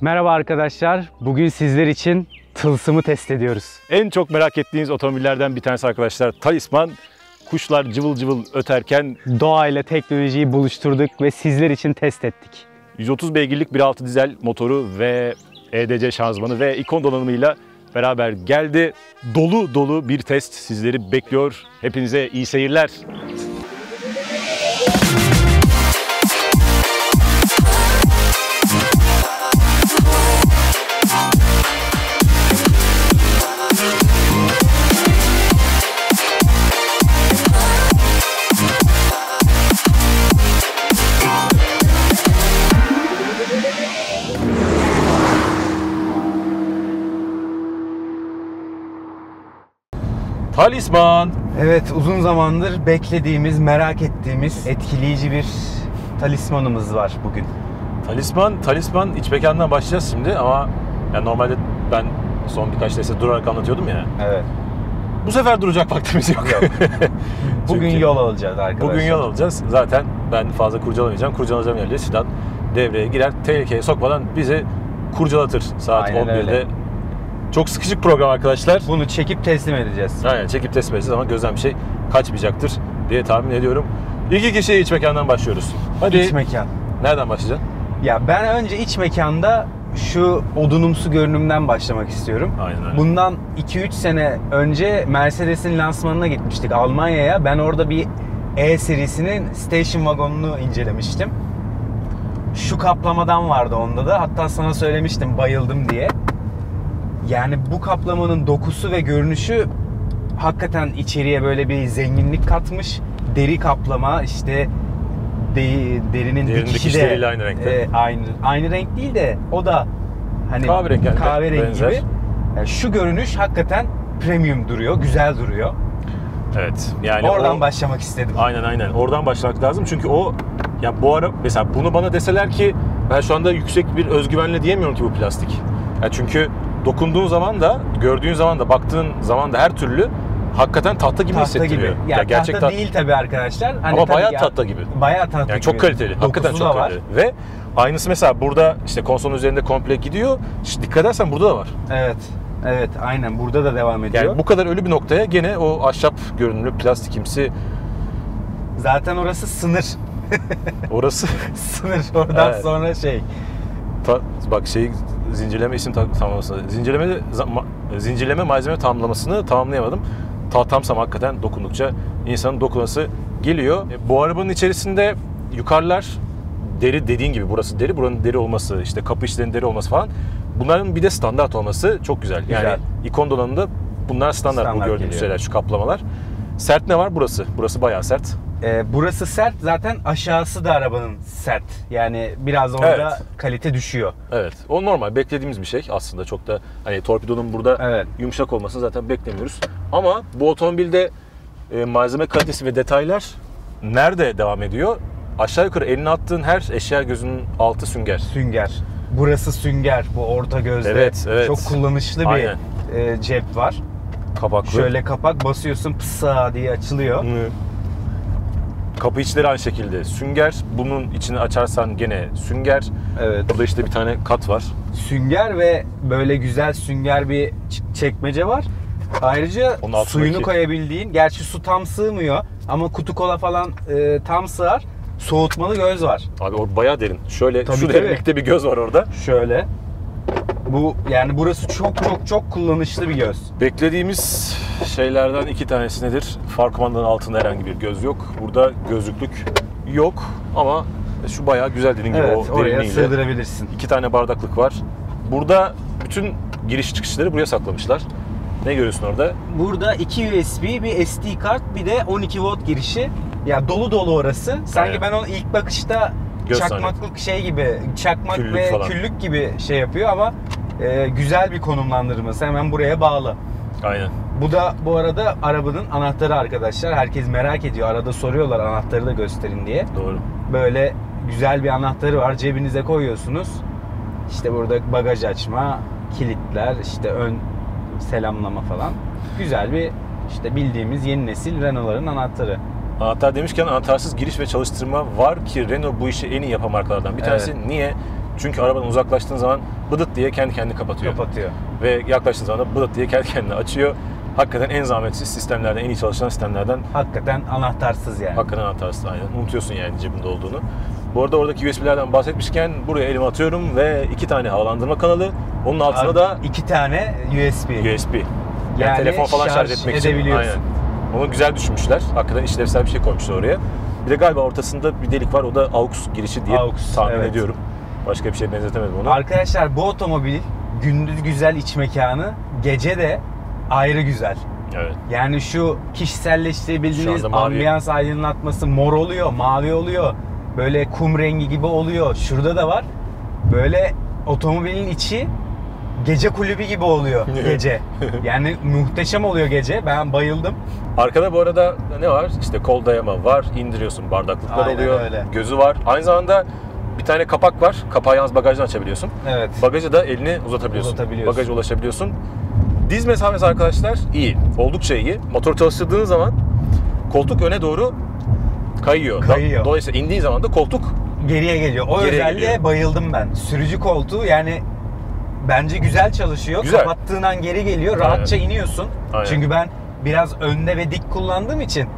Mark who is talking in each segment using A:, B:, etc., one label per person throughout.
A: Merhaba arkadaşlar. Bugün sizler için tılsımı test ediyoruz.
B: En çok merak ettiğiniz otomobillerden bir tanesi arkadaşlar Talisman. Kuşlar cıvıl cıvıl öterken
A: Doğayla teknolojiyi buluşturduk ve sizler için test ettik.
B: 130 beygirlik 1.6 dizel motoru ve EDC şanzımanı ve ikon donanımıyla beraber geldi. Dolu dolu bir test sizleri bekliyor. Hepinize iyi seyirler. Talisman.
A: Evet, uzun zamandır beklediğimiz, merak ettiğimiz etkileyici bir talismanımız var bugün.
B: Talisman iç mekandan başlayacağız şimdi ama yani normalde ben son birkaç testte durarak anlatıyordum ya.
A: Evet.
B: Bu sefer duracak vaktimiz yok.
A: Bugün yol alacağız arkadaşlar.
B: Bugün yol alacağız. Zaten ben fazla kurcalamayacağım. Kurcalayacağım yerleri Sinan devreye girer. Tehlikeye sokmadan bizi kurcalatır saat
A: Aynen
B: 11'de.
A: öyle.
B: Çok sıkışık program arkadaşlar.
A: Bunu çekip teslim edeceğiz.
B: Aynen çekip teslim edeceğiz ama gözden bir şey kaçmayacaktır diye tahmin ediyorum. İlk kişiye iç mekandan başlıyoruz. Hadi.
A: İç mekan.
B: Nereden başlayacaksın?
A: Ya ben önce iç mekanda şu odunumsu görünümden başlamak istiyorum.
B: Aynen öyle.
A: Bundan 2-3 sene önce Mercedes'in lansmanına gitmiştik Almanya'ya. Ben orada bir E serisinin station wagonunu incelemiştim. Şu kaplamadan vardı onda da. Hatta sana söylemiştim bayıldım diye. Yani bu kaplamanın dokusu ve görünüşü hakikaten içeriye böyle bir zenginlik katmış. Deri kaplama işte derinin dikişi de
B: aynı renkte.
A: aynı renk değil de o da hani
B: kahverengi
A: gibi. Yani şu görünüş hakikaten premium duruyor, güzel duruyor.
B: Evet. Yani
A: oradan başlamak istedim.
B: Aynen. Oradan başlamak lazım. Çünkü o ya bu ara mesela bunu bana deseler ki ben şu anda yüksek bir özgüvenle diyemiyorum ki bu plastik. Ya çünkü dokunduğun zaman da, gördüğün zaman da, baktığın zaman da her türlü hakikaten tahta gibi hissettiriyor.
A: Gibi. Ya gerçek tahta değil tabii arkadaşlar. Hani
B: ama bayağı tahta gibi.
A: Bayağı tahta
B: yani
A: gibi.
B: Çok kaliteli.
A: Dokusu
B: hakikaten çok kaliteli. Ve aynısı mesela burada işte konsolun üzerinde komple gidiyor. İşte dikkat edersen burada da var.
A: Evet, aynen. Burada da devam ediyor.
B: Yani bu kadar ölü bir noktaya gene o ahşap görünümlü plastikimsi.
A: Zaten orası sınır.
B: Orası
A: sınır. Oradan evet. Sonra
B: bak zincirleme isim tamamlaması. Zincirleme malzeme tamamlamasını tamamlayamadım. Tahtamsam hakikaten dokundukça insanın dokunması geliyor. Bu arabanın içerisinde yukarılar deri, dediğin gibi burası deri, buranın deri olması, işte kapı içlerinin deri olması falan. Bunların bir de standart olması çok güzel. Yani ikon donanımında bunlar standart bu gördüğünüz şeyler, şu kaplamalar. Sert ne var? Burası bayağı sert.
A: Burası sert. Zaten aşağısı da arabanın sert. Yani biraz orada kalite düşüyor.
B: Evet. O normal. Beklediğimiz bir şey aslında. Çok da hani torpidonun burada yumuşak olmasını zaten beklemiyoruz. Ama bu otomobilde malzeme kalitesi ve detaylar nerede devam ediyor? Aşağı yukarı eline attığın her eşya gözünün altı sünger.
A: Sünger. Burası sünger. Bu orta gözde.
B: Evet.
A: Çok kullanışlı bir cep var.
B: Kapaklı.
A: Şöyle kapak basıyorsun pısa diye açılıyor.
B: Kapı içleri aynı şekilde sünger. Bunun içini açarsan gene sünger.
A: Evet.
B: Burada işte bir tane kat var.
A: Sünger ve böyle güzel sünger bir çekmece var. Ayrıca suyunu koyabildiğin, gerçi su tam sığmıyor ama kutu kola falan tam sığar. Soğutmalı göz var.
B: Abi o bayağı derin. Şöyle şu derinlikte bir göz var orada.
A: Şöyle. Bu yani burası çok kullanışlı bir göz.
B: Beklediğimiz şeylerden iki tanesi nedir? Far kumandanın altında herhangi bir göz yok. Burada gözlüklük yok ama şu bayağı güzel dediğin gibi o
A: oraya
B: derinliğiyle.
A: sığdırabilirsin.
B: 2 tane bardaklık var. Burada bütün giriş çıkışları buraya saklamışlar. Ne görüyorsun orada?
A: Burada 2 USB, bir SD kart, bir de 12 volt girişi. Ya dolu orası. Sanki ben onu ilk bakışta çakmaklık şey gibi, çakmak küllük ve falan. Küllük gibi şey yapıyor ama güzel bir konumlandırması. Hemen buraya bağlı.
B: Aynen.
A: Bu da bu arada arabanın anahtarı arkadaşlar. Herkes merak ediyor. Arada soruyorlar anahtarı da gösterin diye.
B: Doğru.
A: Böyle güzel bir anahtarı var. Cebinize koyuyorsunuz. İşte burada bagaj açma, kilitler, işte ön selamlama falan. Güzel bir işte bildiğimiz yeni nesil Renault'ların anahtarı.
B: Anahtar demişken anahtarsız giriş ve çalıştırma var ki Renault bu işi en iyi yapan markalardan bir tanesi. Evet. Niye? Çünkü arabadan uzaklaştığın zaman bıdıt diye kendi kendini kapatıyor. Ve yaklaştığın zaman da bıdıt diye kendi kendini açıyor. Hakikaten en zahmetsiz sistemlerden, en iyi çalışan sistemlerden.
A: Hakikaten anahtarsız yani.
B: Hakikaten anahtarsız, aynen. Unutuyorsun yani cebinde olduğunu. Bu arada oradaki USB'lerden bahsetmişken buraya elime atıyorum ve 2 tane havalandırma kanalı. Onun altına da
A: 2 tane USB.
B: Yani telefon falan şarj etmek için. Aynen. Onu güzel düşünmüşler. Hakikaten işlevsel bir şey koymuşlar oraya. Bir de galiba ortasında bir delik var. O da AUX girişi diye tahmin ediyorum. Başka bir şeye benzetemedim onu.
A: Arkadaşlar bu otomobil gündüz güzel iç mekanı, gece de ayrı güzel.
B: Evet.
A: Yani şu kişiselleştirebildiğiniz ambiyans aydınlatması mor oluyor, mavi oluyor. Böyle kum rengi gibi oluyor. Şurada da var. Böyle otomobilin içi gece kulübü gibi oluyor gece. Yani muhteşem oluyor gece. Ben bayıldım.
B: Arkada bu arada ne var? İşte kol dayama var. İndiriyorsun. Bardaklıklar
A: Aynen
B: oluyor.
A: Öyle.
B: Gözü var. Aynı zamanda bir tane kapak var. Kapağı yalnız bagajdan açabiliyorsun.
A: Evet.
B: Bagajı da elini uzatabiliyorsun. Bagaja ulaşabiliyorsun. Diz mesafesi arkadaşlar iyi. Oldukça iyi. Motor çalıştırdığın zaman koltuk öne doğru kayıyor. Dolayısıyla indiğin zaman da koltuk
A: geriye geliyor. O özelliğe bayıldım ben. Sürücü koltuğu yani bence güzel çalışıyor.
B: Güzel.
A: Kapattığın an geri geliyor. Rahatça iniyorsun.
B: Aynen.
A: Çünkü ben biraz önde ve dik kullandığım için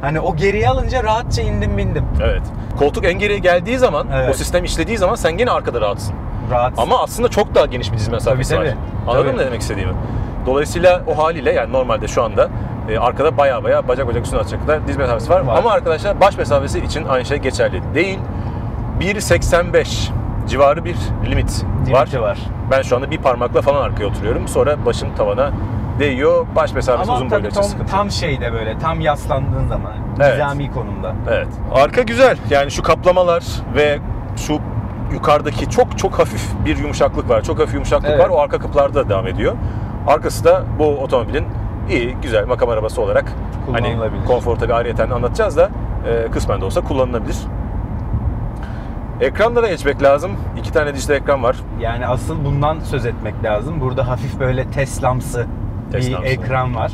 A: hani o geriye alınca rahatça indim bindim.
B: Evet. Koltuk en geriye geldiği zaman, o sistem işlediği zaman sen gene arkada rahatsın.
A: Rahat.
B: Ama aslında çok daha geniş bir diz mesafesi var. Anladın mı ne demek istediğimi? Dolayısıyla o haliyle yani normalde şu anda arkada baya bacak üstüne atacak kadar diz mesafesi var. Ama arkadaşlar baş mesafesi için aynı şey geçerli değil. 1.85 civarı bir limiti var. Ben şu anda bir parmakla falan arkaya oturuyorum. Sonra başım tavana değiyor. Baş mesafesi uzun boylu için sıkıntı.
A: Tam şeyde böyle tam yaslandığın zaman nizami konumda.
B: Evet. Arka güzel. Yani şu kaplamalar ve şu yukarıdaki çok hafif bir yumuşaklık var. Çok hafif yumuşaklık var. O arka kapılarda da devam ediyor. Arkası da bu otomobilin iyi, güzel makam arabası olarak hani konfor tabii ayrıyeten anlatacağız da kısmen de olsa kullanılabilir. Ekranlara geçmek lazım. 2 tane dijital ekran var.
A: Yani asıl bundan söz etmek lazım. Burada hafif böyle Teslamsı bir ekran var.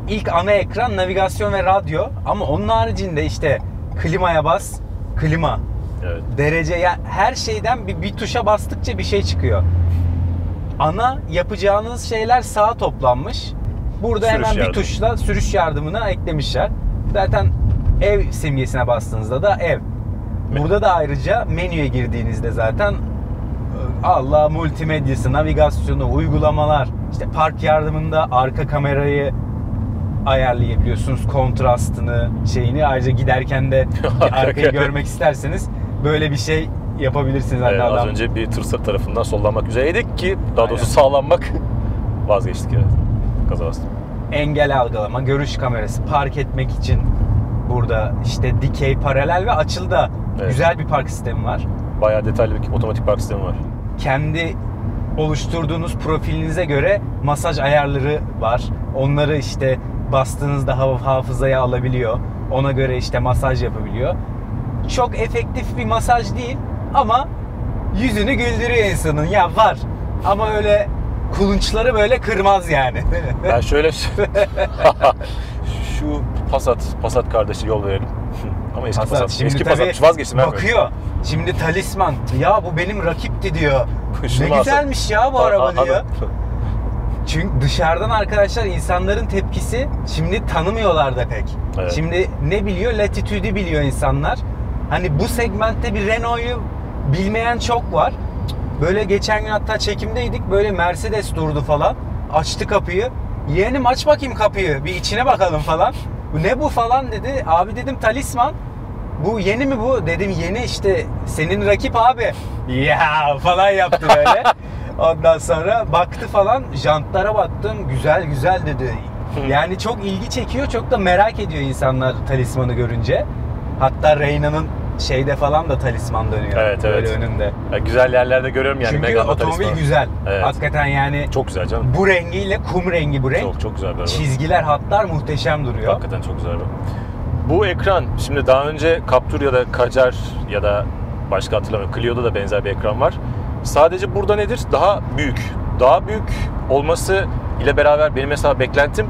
A: İlk ana ekran navigasyon ve radyo ama onun haricinde işte klimaya bas, klima.
B: Evet.
A: Derece yani her şeyden bir tuşa bastıkça bir şey çıkıyor. Ana yapacağınız şeyler sağa toplanmış. Burada hemen bir tuşla sürüş yardımına eklemişler. Zaten ev simgesine bastığınızda da ev. Burada da ayrıca menüye girdiğinizde zaten Allah multimedyası, navigasyonu, uygulamalar, işte park yardımında arka kamerayı ayarlayabiliyorsunuz, kontrastını, şeyini. Ayrıca giderken de arkayı görmek isterseniz böyle bir şey yapabilirsiniz.
B: Az önce bir tır tarafından sollanmak üzereydik ki daha doğrusu sağlanmak vazgeçtik evet. Gaza bastım.
A: Engel algılama, görüş kamerası, park etmek için burada işte dikey, paralel ve açılda güzel bir park sistemi var. Bayağı
B: detaylı bir otomatik park sistemi var.
A: Kendi oluşturduğunuz profilinize göre masaj ayarları var. Onları işte bastığınızda hafızaya alabiliyor. Ona göre işte masaj yapabiliyor. Çok efektif bir masaj değil ama yüzünü güldürüyor insanın. Ya var ama öyle kulunçları böyle kırmaz yani.
B: Ben şöyle şu Passat kardeşi yol verelim. Ama eski Passat. Eski Passat vazgeçtim.
A: Bakıyor. Şimdi Talisman. Ya bu benim rakipti diyor. Ne güzelmiş ya bu araba diyor. Çünkü dışarıdan arkadaşlar insanların tepkisi şimdi tanımıyorlar da pek. Evet. Şimdi ne biliyor? Latitude'i biliyor insanlar. Hani bu segmentte bir Renault'u bilmeyen çok var. Böyle geçen gün hatta çekimdeydik. Böyle Mercedes durdu falan. Açtı kapıyı. Yeğenim aç bakayım kapıyı. Bir içine bakalım falan. Ne bu falan dedi. Abi dedim Talisman. Bu yeni mi bu? Dedim yeni işte. Senin rakip abi. Ya falan yaptı böyle. Ondan sonra baktı falan. Jantlara baktım. Güzel dedi. Yani çok ilgi çekiyor. Çok da merak ediyor insanlar Talisman'ı görünce. Hatta Reyna'nın şeyde falan da Talisman dönüyor.
B: Evet.
A: Böyle önünde.
B: Ya güzel yerlerde görüyorum yani.
A: Çünkü otomobil güzel. Evet. Hakikaten yani.
B: Çok güzel canım.
A: Bu rengiyle kum rengi bu renk.
B: Çok güzel.
A: Çizgiler, hatlar muhteşem duruyor.
B: Hakikaten çok güzel. Bu ekran şimdi daha önce Captur ya da Kadjar ya da başka hatırlamıyorum. Clio'da da benzer bir ekran var. Sadece burada nedir? Daha büyük. Daha büyük olması ile beraber benim mesela beklentim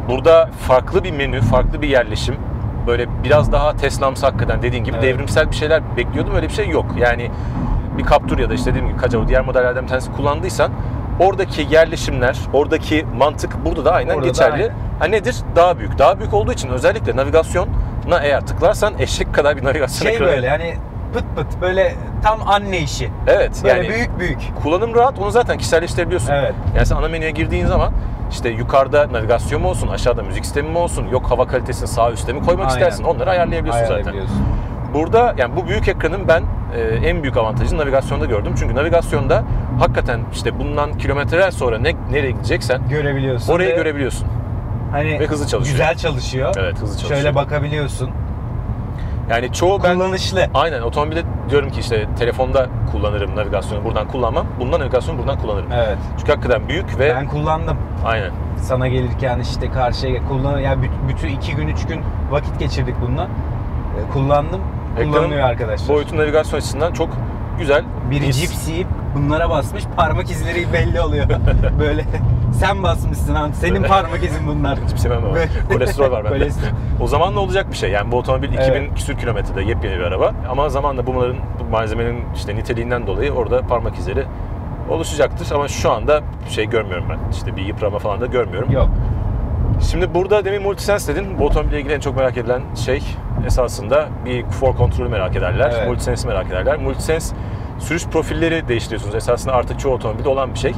B: burada farklı bir menü, farklı bir yerleşim. Böyle biraz daha Tesla'msı hakikaten dediğin gibi devrimsel bir şeyler bekliyordum. Öyle bir şey yok. Yani bir Captur ya da işte dediğim gibi Kacao diğer modellerden bir tanesi kullandıysan oradaki yerleşimler, oradaki mantık burada da aynen
A: Orada
B: geçerli.
A: da aynen.
B: Ha nedir? Daha büyük. Daha büyük olduğu için özellikle navigasyona eğer tıklarsan eşek kadar bir navigasyon
A: Şey
B: ekranı.
A: böyle hani pıt pıt böyle tam anne işi.
B: Evet.
A: Böyle
B: Yani
A: büyük.
B: kullanım rahat, onu zaten kişiselleştirebiliyorsun.
A: Evet.
B: Yani sen ana menüye girdiğin zaman işte yukarıda navigasyon mu olsun, aşağıda müzik sistemi mi olsun, yok hava kalitesini sağ üstte mi koymak
A: Aynen.
B: istersin, onları ayarlayabiliyorsun zaten.
A: Ayarlayabiliyorsun.
B: Burada yani bu büyük ekranın ben en büyük avantajını navigasyonda gördüm. Çünkü navigasyonda hakikaten işte bundan kilometreler sonra nereye gideceksen
A: Görebiliyorsun.
B: orayı
A: ve
B: görebiliyorsun.
A: Hani
B: ve hızlı çalışıyor.
A: Güzel çalışıyor.
B: Evet, hızlı çalışıyor.
A: Şöyle bakabiliyorsun.
B: Yani çoğu ben
A: Kullanışlı.
B: aynen otomobilde diyorum ki işte telefonda kullanırım navigasyonu, buradan kullanmam. Bundan navigasyonu buradan kullanırım.
A: Evet.
B: Çünkü hakikaten büyük ve
A: Ben kullandım.
B: aynen.
A: Sana gelirken işte karşıya yani bütün 2 gün 3 gün vakit geçirdik bununla. Kullandım. Kullanılıyor arkadaşlar.
B: Boyutu navigasyon açısından çok güzel.
A: Biri cipsi bunlara basmış, parmak izleri belli oluyor. Böyle sen basmışsın abi, senin parmak izin bunlar.
B: Cipsemem var. Kolesterol var bende.
A: Kolesterol.
B: O zaman ne olacak bir şey? Yani bu otomobil 2000
A: Evet.
B: küsür kilometrede yepyeni bir araba. Ama zamanla bu malzemenin işte niteliğinden dolayı orada parmak izleri oluşacaktır. Ama şu anda şey görmüyorum ben. İşte bir yıprama falan da görmüyorum.
A: Yok.
B: Şimdi burada demin Multisense dedin. Bu otomobille ilgili en çok merak edilen şey esasında bir for kontrolü merak ederler.
A: Evet.
B: Multisense'i merak ederler. Multisense sürüş profilleri değiştiriyorsunuz. Esasında artık çoğu otomobilde olan bir şey.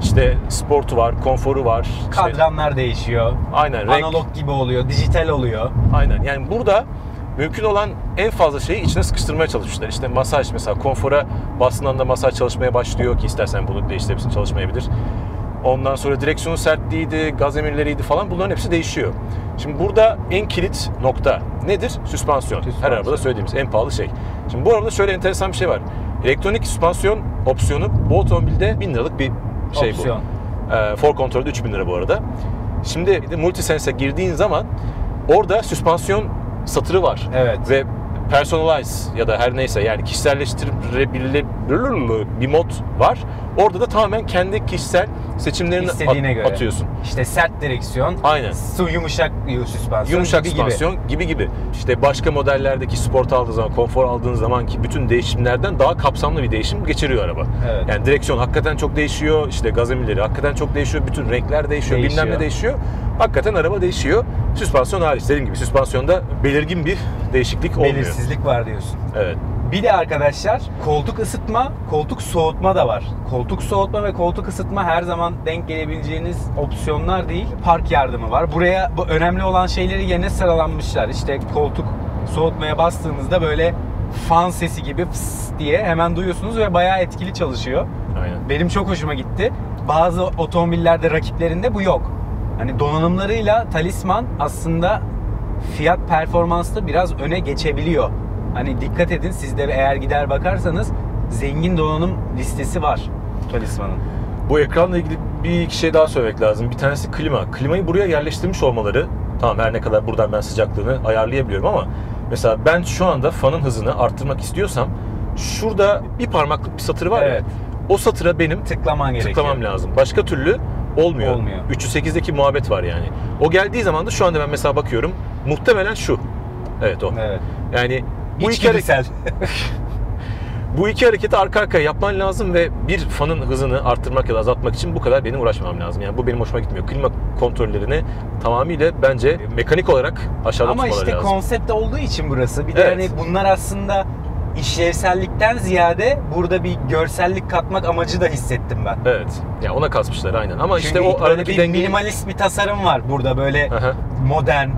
B: İşte sportu var, konforu var. İşte,
A: Kadranlar değişiyor.
B: aynen. Renk,
A: Analog gibi oluyor, dijital oluyor.
B: aynen. Yani burada mümkün olan en fazla şeyi içine sıkıştırmaya çalışmışlar. İşte masaj mesela konfora bastığın anda masaj çalışmaya başlıyor ki istersen bunu değiştirebilirsin, çalışmayabilir. Ondan sonra direksiyonun sertliğiydi, gaz emirleriydi falan, bunların hepsi değişiyor. Şimdi burada en kilit nokta nedir? Süspansiyon. Her arabada söylediğimiz en pahalı şey. Şimdi bu arabada şöyle enteresan bir şey var. Elektronik süspansiyon opsiyonu bu otomobilde 1000 liralık bir şey
A: Opsiyon.
B: bu. For Control'de 3000 lira bu arada. Şimdi Multisense'e girdiğin zaman orada süspansiyon satırı var.
A: Evet.
B: Ve personalize ya da her neyse yani kişiselleştirebilir bir mod var. Orada da tamamen kendi kişisel seçimlerini
A: İstediğine göre.
B: atıyorsun.
A: İşte sert direksiyon,
B: Aynen.
A: yumuşak süspansiyon,
B: Yumuşak
A: gibi
B: süspansiyon gibi. İşte başka modellerdeki sport aldığın zaman, konfor aldığın zamanki bütün değişimlerden daha kapsamlı bir değişim geçiriyor araba.
A: Evet.
B: Yani direksiyon hakikaten çok değişiyor, işte gaz emirleri hakikaten çok değişiyor, bütün renkler değişiyor, bilmem ne değişiyor. Hakikaten araba değişiyor. Süspansiyon hariç, dediğim gibi süspansiyonda belirgin bir değişiklik olmuyor.
A: Belirsizlik var diyorsun.
B: Evet.
A: Bir de arkadaşlar koltuk ısıtma, koltuk soğutma da var. Koltuk soğutma ve koltuk ısıtma her zaman denk gelebileceğiniz opsiyonlar değil. Park yardımı var. Buraya bu önemli olan şeyleri yerine sıralanmışlar. İşte koltuk soğutmaya bastığınızda böyle fan sesi gibi fıs diye hemen duyuyorsunuz ve bayağı etkili çalışıyor.
B: Aynen.
A: Benim çok hoşuma gitti. Bazı otomobillerde rakiplerinde bu yok. Hani donanımlarıyla Talisman aslında fiyat performansla biraz öne geçebiliyor. Hani dikkat edin, siz de eğer gider bakarsanız zengin donanım listesi var Talisman'ın.
B: Bu ekranla ilgili bir iki şey daha söylemek lazım. Bir tanesi klima. Klimayı buraya yerleştirmiş olmaları, tamam her ne kadar buradan ben sıcaklığını ayarlayabiliyorum ama mesela ben şu anda fanın hızını arttırmak istiyorsam şurada bir parmaklık bir satır var
A: Evet.
B: ya, o satıra benim
A: Tıklaman gerekiyor.
B: tıklamam lazım. Başka türlü olmuyor. 308'deki muhabbet var yani. O geldiği zaman da şu anda ben mesela bakıyorum, muhtemelen şu. Evet o.
A: Evet.
B: Yani bu
A: İçgüdüsel.
B: bu iki hareketi arka arkaya yapman lazım ve bir fanın hızını arttırmak ya da azaltmak için bu kadar benim uğraşmam lazım. Yani bu benim hoşuma gitmiyor. Klima kontrollerini tamamıyla bence mekanik olarak aşağıda
A: Ama
B: tutmaları
A: işte
B: lazım.
A: konsept olduğu için burası. Bir de
B: Evet.
A: hani bunlar aslında işlevsellikten ziyade burada bir görsellik katmak amacı da hissettim ben.
B: Evet. Yani ona kasmışlar aynen. Ama
A: Çünkü
B: işte o
A: böyle
B: aradaki
A: bir
B: dengeyi...
A: minimalist bir tasarım var burada, böyle
B: Aha.
A: modern,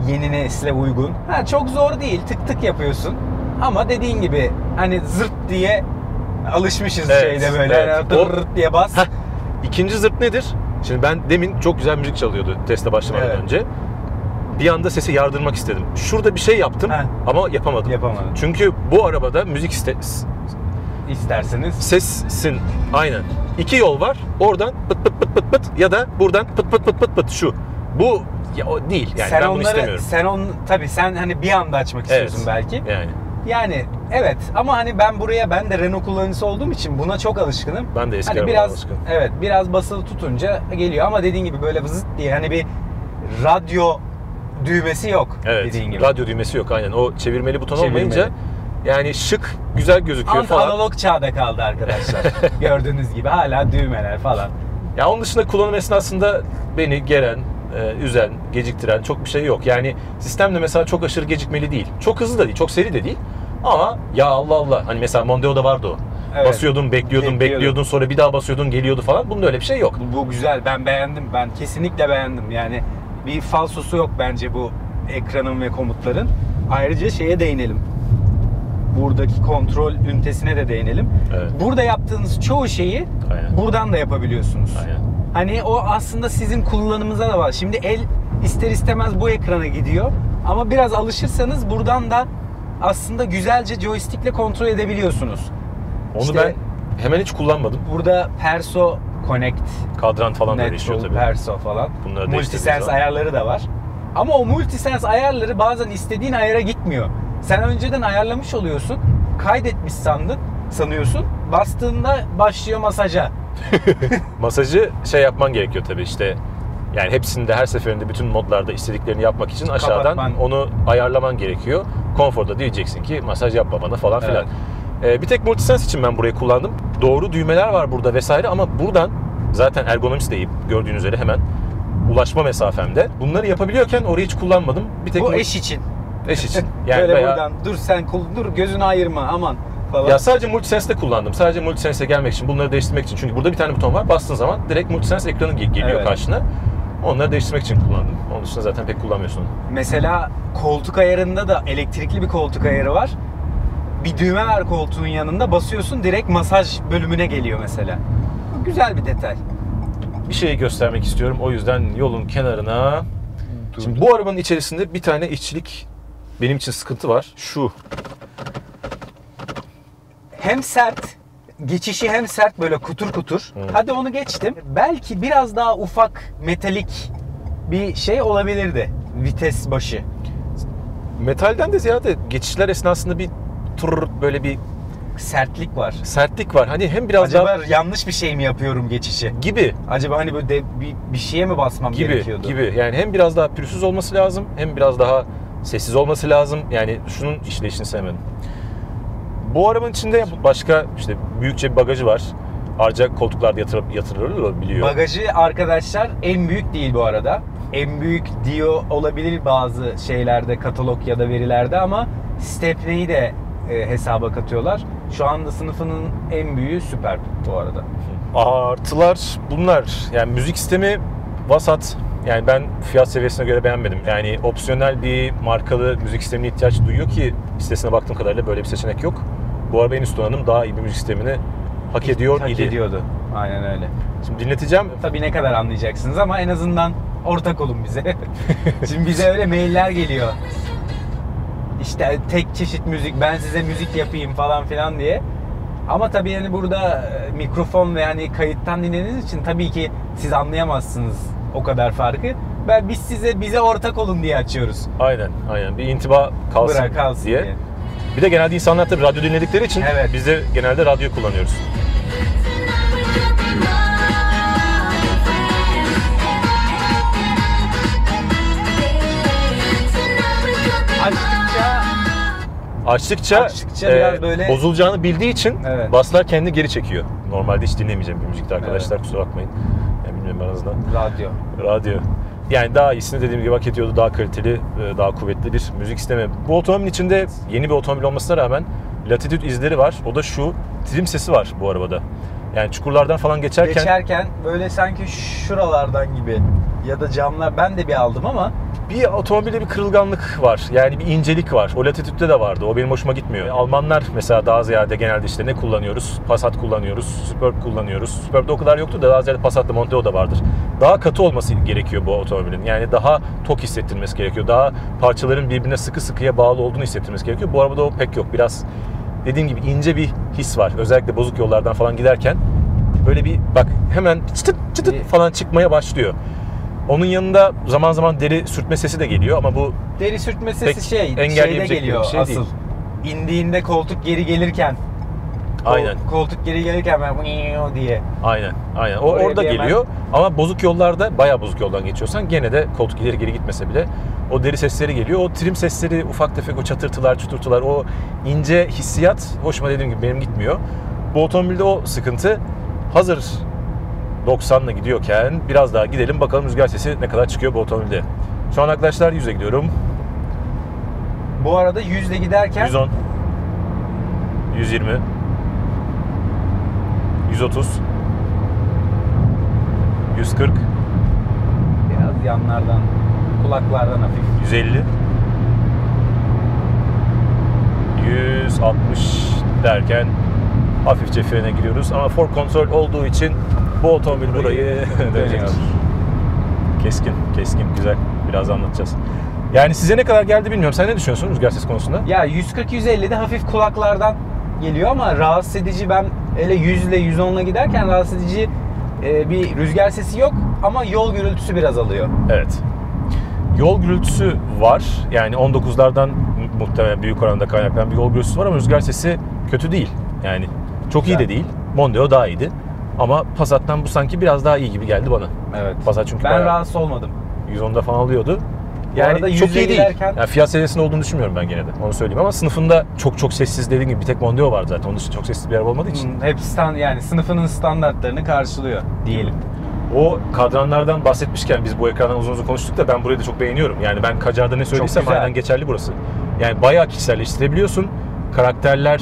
A: yeni nesle uygun. Ha, çok zor değil, tık tık yapıyorsun. Ama dediğin gibi hani zırt diye alışmışız
B: Evet,
A: şeyde böyle.
B: evet.
A: Yani dırt diye bas.
B: Heh. İkinci zırt nedir? Şimdi ben demin çok güzel müzik çalıyordu teste başlamadan
A: Evet.
B: önce. Bir anda sesi yardırmak istedim. Şurada bir şey yaptım ama yapamadım.
A: Yapamadın.
B: Çünkü bu arabada müzik
A: İsterseniz.
B: sessin aynen. İki yol var. Oradan pıt pıt pıt pıt pıt ya da buradan pıt pıt pıt pıt pıt şu. Bu ya o değil. Yani
A: Sen
B: ben bunu istemiyorum.
A: tabii sen hani bir anda açmak istiyorsun
B: Evet.
A: belki.
B: Yani
A: Yani evet, ama hani ben de Renault kullanıcısı olduğum için buna çok alışkınım.
B: ben de eski
A: Hani
B: arabalara
A: biraz
B: alışkınım.
A: evet, biraz basılı tutunca geliyor ama dediğin gibi böyle zıt diye hani bir radyo düğmesi yok
B: Evet.
A: dediğin gibi.
B: Radyo düğmesi yok aynen. O çevirmeli buton olmayınca Yani şık, güzel gözüküyor falan.
A: Analog çağda kaldı arkadaşlar. Gördüğünüz gibi hala düğmeler falan.
B: Ya onun dışında kullanım esnasında beni geren, üzen, geciktiren çok bir şey yok. Yani sistem de mesela çok aşırı gecikmeli değil. Çok hızlı da değil, çok seri de değil. Ama ya Allah Allah, hani mesela Mondeo'da vardı o.
A: Evet.
B: Basıyordun, bekliyordun, sonra bir daha basıyordun, geliyordu falan. Bunda öyle bir şey yok.
A: Bu güzel, ben beğendim. Ben kesinlikle beğendim. Yani bir falsosu yok bence bu ekranın ve komutların. Ayrıca şeye değinelim. Buradaki kontrol ünitesine de değinelim.
B: Evet.
A: Burada yaptığınız çoğu şeyi
B: Aynen.
A: buradan da yapabiliyorsunuz.
B: Aynen.
A: Hani o aslında sizin kullanımınıza da var. Şimdi el ister istemez bu ekrana gidiyor. Ama biraz alışırsanız buradan da aslında güzelce joystickle kontrol edebiliyorsunuz.
B: Onu
A: İşte
B: ben hemen hiç kullanmadım.
A: burada Perso Connect,
B: Kadran falan da değişiyor
A: Netful,
B: tabii.
A: Perso falan.
B: Bunları
A: Multisense
B: değiştirdiğiniz
A: ayarları da var. Ama o multisense ayarları bazen istediğin ayara gitmiyor. Sen önceden ayarlamış oluyorsun. Kaydetmiş sanıyorsun. Bastığında başlıyor masaja.
B: Masajı şey yapman gerekiyor tabii işte. Yani hepsinde, her seferinde bütün modlarda istediklerini yapmak için aşağıdan onu ayarlaman gerekiyor. Konforda diyeceksin ki masaj yapma bana falan filan. Bir tek Multisense için ben burayı kullandım. Doğru düğmeler var burada vesaire ama buradan zaten ergonomisi de iyi, gördüğünüz üzere hemen ulaşma mesafemde. Bunları yapabiliyorken orayı hiç kullanmadım. Bir tek
A: Bu eş için.
B: eş için. Yani
A: Böyle
B: bayağı...
A: buradan dur sen dur gözünü ayırma aman falan.
B: Ya sadece Multisense'de kullandım. Sadece Multisense'e gelmek için, bunları değiştirmek için. Çünkü burada bir tane buton var. Bastığın zaman direkt Multisense ekranı geliyor
A: Evet.
B: karşına. Onları değiştirmek için kullandım. Onun dışında zaten pek kullanmıyorsun.
A: Mesela koltuk ayarında da elektrikli bir koltuk ayarı var. Bir düğme var koltuğun yanında, basıyorsun direkt masaj bölümüne geliyor mesela. Bu güzel bir detay.
B: Bir şeyi göstermek istiyorum. O yüzden yolun kenarına... Şimdi bu arabanın içerisinde bir tane işçilik benim için sıkıntı var. Şu.
A: Hem sert, geçişi hem sert böyle kutur kutur. Hadi onu geçtim. Belki biraz daha ufak metalik bir şey olabilirdi vites başı.
B: Metalden de ziyade geçişler esnasında bir böyle bir
A: Sertlik var.
B: sertlik var. Hani hem biraz
A: Acaba
B: daha
A: yanlış bir şey mi yapıyorum geçişi?
B: gibi
A: Acaba hani böyle bir şeye mi basmam gerekiyordu?
B: gibi. Yani hem biraz daha pürüzsüz olması lazım, hem biraz daha sessiz olması lazım. Yani şunun işleyişini sevmedim. Bu arabanın içinde başka işte büyükçe bir bagajı var. Ayrıca koltuklarda yatırılabiliyor.
A: Bagajı arkadaşlar en büyük değil bu arada. En büyük diyor olabilir bazı şeylerde, katalog ya da verilerde ama Stepney'i de hesaba katıyorlar. Şu anda sınıfının en büyüğü Superb bu arada.
B: Artılar bunlar. Yani müzik sistemi vasat. Yani ben fiyat seviyesine göre beğenmedim. Yani opsiyonel bir markalı müzik sistemine ihtiyaç duyuyor ki listesine baktığım kadarıyla böyle bir seçenek yok. Bu araba en üst donanım daha iyi bir müzik sistemini hak ediyor
A: Hak
B: idi.
A: ediyordu. Aynen öyle.
B: Şimdi dinleteceğim.
A: Tabii ne kadar anlayacaksınız ama en azından ortak olun bize. Şimdi bize öyle mailler geliyor. İşte tek çeşit müzik, ben size müzik yapayım falan filan diye. Ama tabii yani burada mikrofon ve yani kayıttan dinlediğiniz için tabii ki siz anlayamazsınız o kadar farkı. Biz bize ortak olun diye açıyoruz.
B: Aynen. Bir intiba kalsın,
A: Kalsın diye.
B: Bir de genelde insanlar tabii radyo dinledikleri için
A: Evet.
B: biz de genelde radyo kullanıyoruz. Açtıkça
A: biraz böyle
B: bozulacağını bildiği için
A: Evet.
B: baslar kendi geri çekiyor. Normalde hiç dinlemeyeceğim bir müzikte arkadaşlar, kusura bakmayın. Yani bilmiyorum, en azından. Radyo. Yani daha iyisini dediğim gibi hak ediyordu. Daha kaliteli, daha kuvvetli bir müzik sistemi. Bu otomobilin içinde yeni bir otomobil olmasına rağmen Latitude izleri var. O da şu, trim sesi var bu arabada. Yani çukurlardan falan geçerken
A: böyle sanki şuralardan gibi ya da camlar, ben de bir aldım ama
B: bir otomobilde bir kırılganlık var. Yani bir incelik var. O Latitude'de de vardı. O benim hoşuma gitmiyor. Almanlar mesela daha ziyade genelde işte ne kullanıyoruz? Passat kullanıyoruz, Superb kullanıyoruz. Superb'de o kadar yoktu da daha ziyade Passat'ta Monteo da vardır. Daha katı olması gerekiyor bu otomobilin. Yani daha tok hissettirmesi gerekiyor. Daha parçaların birbirine sıkı sıkıya bağlı olduğunu hissettirmesi gerekiyor. Bu arabada o pek yok. Biraz dediğim gibi ince bir his var. Özellikle bozuk yollardan falan giderken böyle bir bak hemen çıtıt çıtıt falan çıkmaya başlıyor. Onun yanında zaman zaman deri sürtme sesi de geliyor ama bu
A: deri sürtme sesi
B: şeyde
A: geliyor
B: bir şey
A: asıl.
B: değil.
A: İndiğinde koltuk geri gelirken
B: Aynen.
A: Koltuk geri gelirken ben "Vıyoo" diye.
B: Aynen. O
A: Oraya
B: orada
A: bir hemen-
B: geliyor. Ama bozuk yollarda, bayağı bozuk yoldan geçiyorsan gene de koltuk ileri geri gitmese bile o deri sesleri geliyor. O trim sesleri, ufak tefek o çatırtılar, çuturtular, o ince hissiyat hoşuma, dediğim gibi benim gitmiyor. Bu otomobilde o sıkıntı. Hazır 90'la gidiyorken biraz daha gidelim bakalım rüzgar sesi ne kadar çıkıyor bu otomobilde. Şu an arkadaşlar 100'e gidiyorum.
A: Bu arada 100'le giderken
B: 110, 120, 130, 140,
A: biraz yanlardan, kulaklardan hafif.
B: 150, 160 derken hafifçe frene giriyoruz. Ama fork kontrol olduğu için bu otomobil burayı dönüyor. Keskin, güzel. Biraz anlatacağız. Yani size ne kadar geldi bilmiyorum. Sen ne düşünüyorsun rüzgar sesi konusunda?
A: Ya 140-150'de hafif kulaklardan geliyor ama rahatsız edici, ben hele 100 ile 110'la giderken rahatsız edici bir rüzgar sesi yok ama yol gürültüsü biraz alıyor.
B: Evet. Yol gürültüsü var. Yani 19'lardan muhtemelen büyük oranda kaynaklanan bir yol gürültüsü var ama rüzgar sesi kötü değil. Yani çok iyi de değil. Mondeo daha iyiydi. Ama Passat'tan bu sanki biraz daha iyi gibi geldi bana.
A: Evet.
B: Passat çünkü
A: Ben
B: bayağı
A: rahatsız olmadım.
B: 110'da falan alıyordu.
A: Bu arada
B: Yani çok
A: 100'e
B: iyi değil.
A: giderken-
B: Yani fiyat seviyesinde olduğunu düşünmüyorum ben gene de. Onu söyleyeyim ama sınıfında çok sessiz, dediğim gibi bir tek Mondeo var zaten. Onun dışında çok sessiz bir araba olmadığı için.
A: Hep yani sınıfının standartlarını karşılıyor diyelim.
B: O kadranlardan bahsetmişken biz bu ekrandan uzun uzun konuştuk da ben burayı da çok beğeniyorum. Yani ben Kacar'da ne söylediysem
A: güzel.
B: aynen geçerli burası. Yani bayağı kişiselleştirebiliyorsun. Karakterler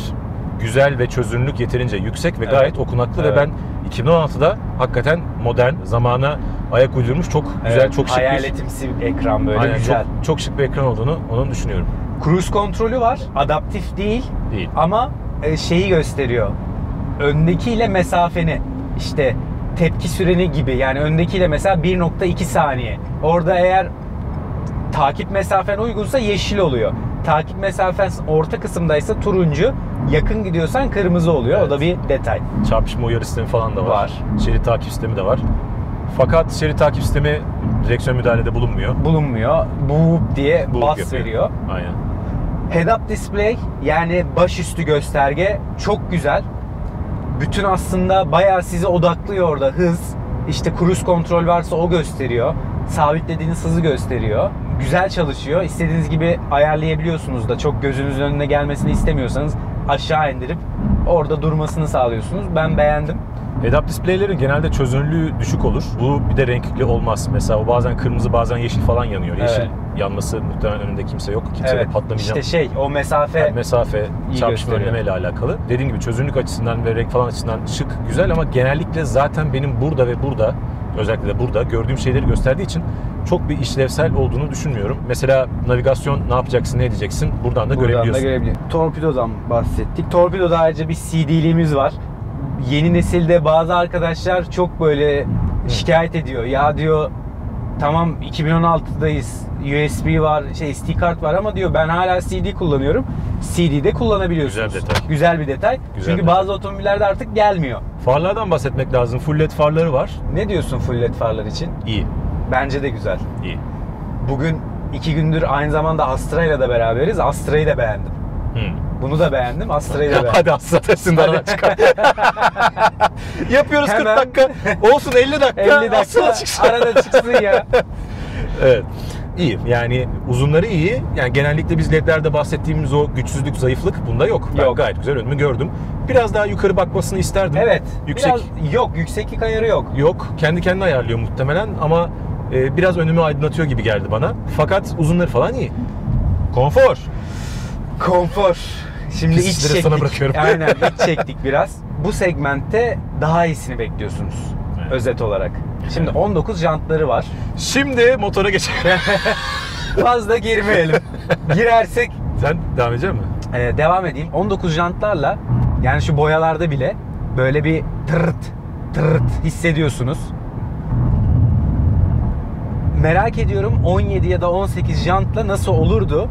B: güzel ve çözünürlük yeterince yüksek ve gayet okunaklı
A: Evet.
B: ve ben 2016'da hakikaten modern, zamana ayak uydurmuş çok güzel, çok şık bir...
A: Hayaletimsi bir ekran böyle
B: Aynen,
A: güzel.
B: çok şık bir ekran olduğunu düşünüyorum.
A: Cruise kontrolü var. Adaptif değil.
B: Değil.
A: Ama şeyi gösteriyor. Öndekiyle mesafeni, işte tepki süreni gibi. Yani öndekiyle mesela 1.2 saniye. Orada eğer takip mesafen uygunsa yeşil oluyor. Takip mesafen orta kısımdaysa turuncu. Yakın gidiyorsan kırmızı oluyor.
B: Evet.
A: O da bir detay.
B: Çarpışma uyarı sistemi falan da var.
A: Var.
B: Şerit takip sistemi de var. Fakat şerit takip sistemi direksiyon müdahalede bulunmuyor.
A: Bulunmuyor. Boop diye
B: Boop
A: bas
B: yapıyor.
A: veriyor.
B: Aynen.
A: Head-up display, yani başüstü gösterge çok güzel. Bütün aslında bayağı sizi odaklıyor orada. Hız, işte cruise kontrol varsa o gösteriyor. Sabitlediğiniz hızı gösteriyor. Güzel çalışıyor. İstediğiniz gibi ayarlayabiliyorsunuz da. Çok gözünüzün önüne gelmesini istemiyorsanız aşağı indirip orada durmasını sağlıyorsunuz. Ben beğendim.
B: Head-up display'lerin genelde çözünürlüğü düşük olur. Bu bir de renkli olmaz. Mesela o bazen kırmızı bazen yeşil falan yanıyor. Yeşil
A: Evet.
B: yanması muhtemelen önünde kimse yok. Kimse de patlamayacak.
A: İşte o mesafe
B: Yani mesafe,
A: iyi
B: çarpışma
A: gösteriyor.
B: önlemeyle alakalı. Dediğim gibi çözünürlük açısından ve renk falan açısından şık, güzel ama genellikle zaten benim burada ve burada, özellikle de burada gördüğüm şeyleri gösterdiği için çok bir işlevsel olduğunu düşünmüyorum. Mesela navigasyon ne yapacaksın, ne edeceksin buradan da görebiliyorsun.
A: Torpidodan bahsettik. Torpidoda ayrıca bir CD'liğimiz var. Yeni nesilde bazı arkadaşlar çok böyle şikayet ediyor. Ya diyor, tamam 2016'dayız. USB var, SD kart var ama diyor ben hala CD kullanıyorum. CD'de kullanabiliyorsunuz.
B: Güzel detay.
A: Güzel bir detay.
B: Güzel
A: Çünkü
B: detay.
A: bazı otomobillerde artık gelmiyor.
B: Farlardan bahsetmek lazım. Full LED farları var.
A: Ne diyorsun full LED farlar için?
B: İyi,
A: Bence de güzel.
B: iyi.
A: Bugün 2 gündür aynı zamanda Astra'yla da beraberiz. Astra'yı da beğendim. Bunu da beğendim, Astra'yı da beğendim.
B: Hadi Astra testinden çıkar. Yapıyoruz
A: Hemen.
B: 40 dakika. Olsun 50 dakika.
A: 50 dakika
B: Astra çıksın.
A: arada çıksın ya.
B: Evet. İyi. Yani uzunları iyi. Yani genellikle biz LED'lerde bahsettiğimiz o güçsüzlük, zayıflık bunda yok. Ben
A: Yok.
B: gayet güzel önümü gördüm. Biraz daha yukarı bakmasını isterdim.
A: Evet.
B: Yüksek
A: Biraz yok, yükseklik ayarı yok.
B: yok. Kendi kendine ayarlıyor muhtemelen ama biraz önümü aydınlatıyor gibi geldi bana. Fakat uzunları falan iyi. Konfor.
A: Konfor. Şimdi iç
B: Pisleri
A: çektik.
B: sana bırakıyorum.
A: Aynen, iç çektik biraz. Bu segmentte daha iyisini bekliyorsunuz.
B: Evet.
A: Özet olarak. Şimdi 19 jantları var.
B: Şimdi motora geçelim.
A: Fazla girmeyelim. Girersek
B: Sen devam edecek misin?
A: devam edeyim. 19 jantlarla, yani şu boyalarda bile böyle bir tırt hissediyorsunuz. Merak ediyorum 17 ya da 18 jantla nasıl olurdu?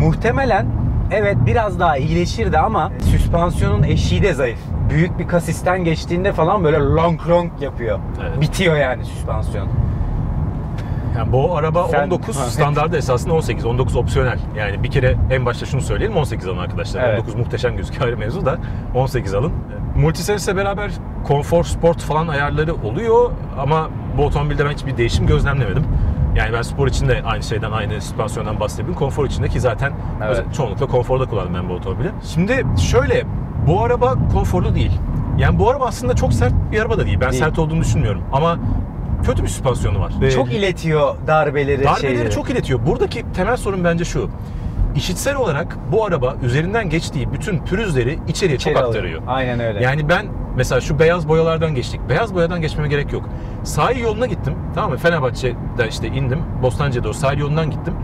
A: Muhtemelen evet biraz daha iyileşirdi ama süspansiyonun eşiği de zayıf. Büyük bir kasisten geçtiğinde falan böyle long yapıyor.
B: Evet.
A: Bitiyor yani süspansiyon.
B: Yani bu araba
A: Sen-
B: 19 standardı esasında 18. 19 opsiyonel. Yani bir kere en başta şunu söyleyelim, 18 alın arkadaşlar.
A: Evet.
B: 19 muhteşem gözüküyor, ayrı mevzu da 18 alın. Multiseries'le beraber konfor, sport falan ayarları oluyor ama bu otomobilde ben hiçbir değişim gözlemlemedim. Yani ben spor için de aynı şeyden, aynı süspansiyondan bahsedebilirim. Konfor içinde ki zaten
A: Evet.
B: çoğunlukla konforda kullandım ben bu otomobili. Şimdi şöyle, bu araba konforlu değil. Yani bu araba aslında çok sert bir araba da değil. Ben
A: Değil.
B: sert olduğunu düşünmüyorum ama kötü bir süspansiyonu var.
A: Çok iletiyor darbeleri,
B: Darbeleri
A: şeyleri.
B: çok iletiyor. Buradaki temel sorun bence şu. İşitsel olarak bu araba üzerinden geçtiği bütün pürüzleri içeriye
A: İçeri
B: çok
A: alıyor.
B: aktarıyor.
A: Aynen öyle.
B: Yani ben mesela şu beyaz boyalardan geçtik. Beyaz boyadan geçmeme gerek yok. Sahil yoluna gittim. Tamam mı? Fenerbahçe'de işte indim. Bostancı'da o sahil yolundan gittim.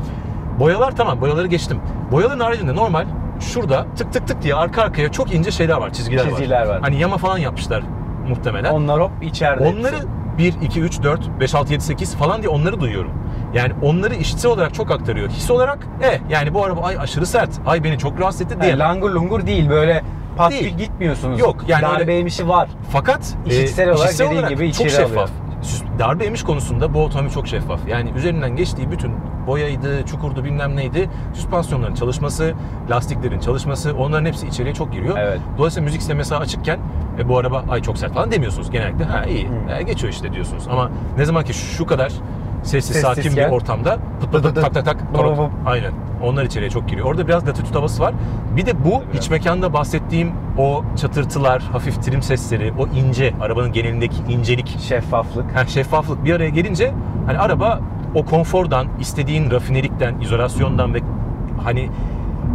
B: Boyalar tamam. Boyaları geçtim. Boyaların haricinde normal şurada tık tık tık diye arka arkaya çok ince şeyler var. Çizgiler var. Hani yama falan yapmışlar muhtemelen.
A: Onlar hop içeride.
B: Onları 1, 2, 3, 4, 5, 6, 7, 8 falan diye onları duyuyorum. Yani onları işitsel olarak çok aktarıyor. His olarak yani bu araba ay aşırı sert, ay beni çok rahatsız etti diye.
A: Langur lungur değil, böyle pat
B: Değil.
A: küt gitmiyorsunuz.
B: Yok, yani öyle-
A: darbe emişi var.
B: Fakat
A: İşitsel olarak dediğin gibi
B: çok
A: içeri
B: şeffaf.
A: alıyor.
B: Darbe emiş konusunda bu otomobil çok şeffaf. Yani üzerinden geçtiği bütün boyaydı, çukurdu, bilmem neydi, süspansiyonların çalışması, lastiklerin çalışması, onların hepsi içeriye çok giriyor.
A: Evet.
B: Dolayısıyla müzik sistemi mesela açıkken bu araba ay çok sert falan demiyorsunuz genellikle. Ha iyi, geçiyor işte diyorsunuz. Ama ne zaman ki şu kadar sessiz, sakin bir
A: Sessizken.
B: ortamda pıt pıt pıt tak tak tak torop. Aynen. Onlar içeriye çok giriyor. Orada biraz latitude havası var. Bir de bu
A: Biraz.
B: iç mekanda bahsettiğim o çatırtılar, hafif trim sesleri, o ince, arabanın genelindeki incelik,
A: Şeffaflık.
B: şeffaflık bir araya gelince hani araba o konfordan, istediğin rafinerikten, izolasyondan ve hani